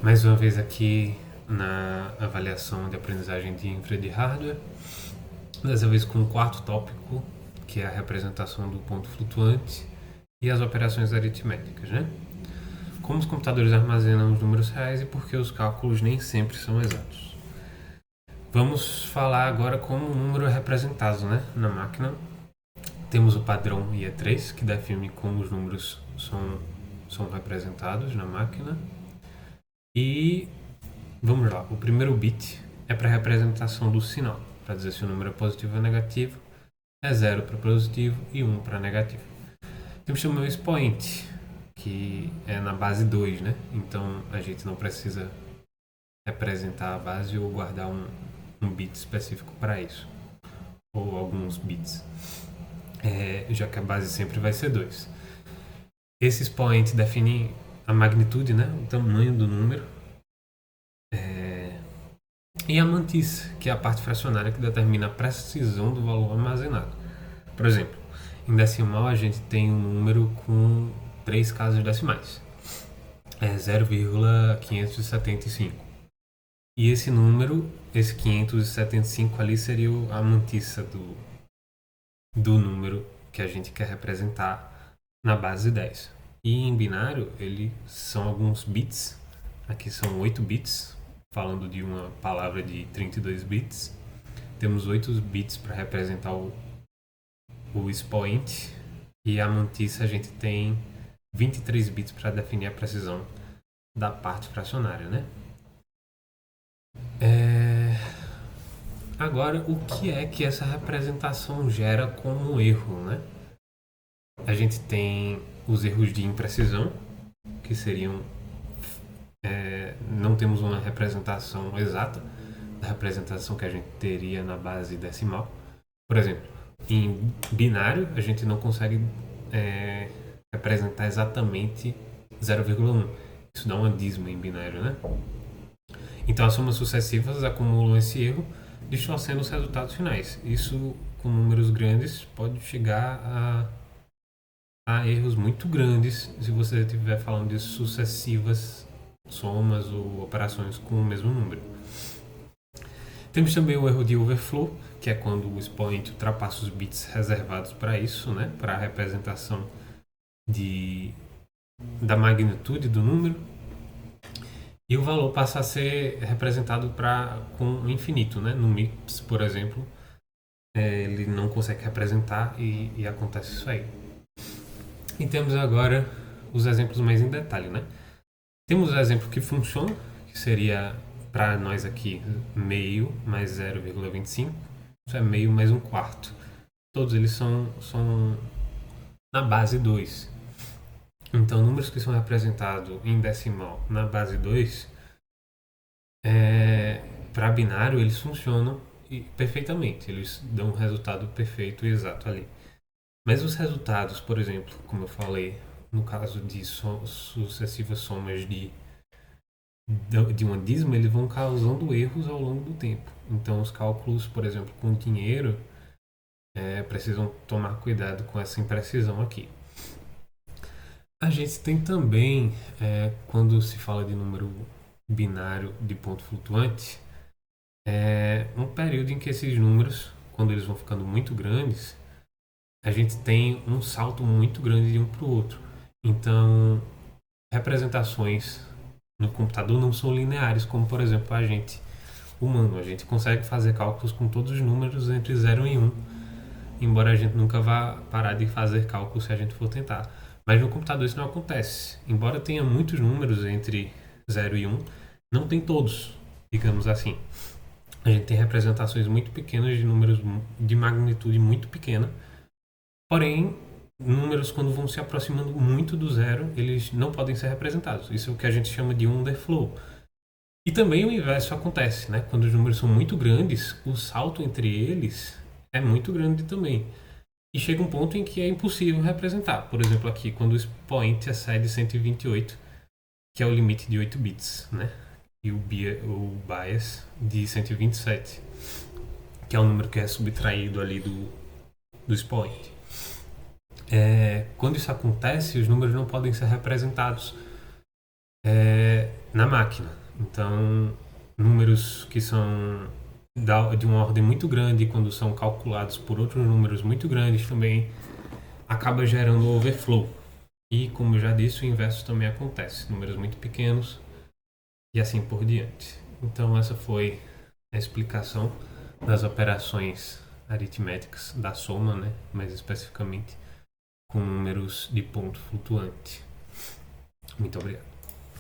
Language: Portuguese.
Mais uma vez aqui na avaliação de aprendizagem de infra de hardware, dessa vez com o quarto tópico, que é a representação do ponto flutuante e as operações aritméticas, né? Como os computadores armazenam os números reais e por que os cálculos nem sempre são exatos. Vamos falar agora como o número é representado, né, na máquina. Temos o padrão IE3, que define como os números são representados na máquina. E vamos lá, o primeiro bit é para a representação do sinal, para dizer se o número é positivo ou negativo, é 0 para positivo e 1 para negativo. Temos também o expoente, que é na base 2, né? Então a gente não precisa representar a base ou guardar um bit específico para isso, ou alguns bits, já que a base sempre vai ser 2. Esse expoente define a magnitude, né? O tamanho do número. E a mantissa, que é a parte fracionária que determina a precisão do valor armazenado. Por exemplo, em decimal a gente tem um número com 3 casas decimais. É 0,575. E esse número, esse 575 ali seria a mantissa do número que a gente quer representar na base 10. E em binário, ele são alguns bits. Aqui são 8 bits, falando de uma palavra de 32 bits. Temos 8 bits para representar o expoente. E a mantissa a gente tem 23 bits para definir a precisão da parte fracionária, né? Agora, o que é que essa representação gera como erro, né? A gente tem os erros de imprecisão, que seriam não temos uma representação exata da representação que a gente teria na base decimal. Por exemplo, em binário a gente não consegue representar exatamente 0,1. Isso dá uma dízima em binário, né? Então as somas sucessivas acumulam esse erro, distorcendo os resultados finais. Isso, com números grandes, pode chegar a erros muito grandes se você estiver falando de sucessivas somas ou operações com o mesmo número. Temos também o erro de overflow, que é quando o expoente ultrapassa os bits reservados para isso, né, para a representação da magnitude do número, e o valor passa a ser representado com infinito, né? No MIPS, por exemplo, ele não consegue representar e acontece isso aí. E temos agora os exemplos mais em detalhe, né? Temos o exemplo que funciona, que seria para nós aqui meio mais 0,25. Isso é meio mais um quarto. Todos eles são na base 2. Então, números que são representados em decimal na base 2, para binário, eles funcionam perfeitamente. Eles dão um resultado perfeito e exato ali. Mas os resultados, por exemplo, como eu falei, no caso de sucessivas somas de uma dízima, eles vão causando erros ao longo do tempo. Então, os cálculos, por exemplo, com dinheiro, precisam tomar cuidado com essa imprecisão aqui. A gente tem também, quando se fala de número binário de ponto flutuante, um período em que esses números, quando eles vão ficando muito grandes, a gente tem um salto muito grande de um para o outro. Então, representações no computador não são lineares, como por exemplo a gente humano. A gente consegue fazer cálculos com todos os números entre 0 e 1, embora a gente nunca vá parar de fazer cálculos se a gente for tentar. Mas no computador isso não acontece. Embora tenha muitos números entre 0 e 1, não tem todos, digamos assim. A gente tem representações muito pequenas de números de magnitude muito pequena. Porém, números quando vão se aproximando muito do zero, eles não podem ser representados. Isso é o que a gente chama de underflow. E também o inverso acontece, né? Quando os números são muito grandes, o salto entre eles é muito grande também. E chega um ponto em que é impossível representar. Por exemplo, aqui, quando o expoente excede 128, que é o limite de 8 bits, né? E o bias de 127, que é o número que é subtraído ali do expoente. Quando isso acontece, os números não podem ser representados na máquina. Então, números que são de uma ordem muito grande, quando são calculados por outros números muito grandes, também acaba gerando overflow. E, como eu já disse, o inverso também acontece. Números muito pequenos e assim por diante. Então, essa foi a explicação das operações aritméticas da soma, né? Mais especificamente com números de ponto flutuante. Muito obrigado.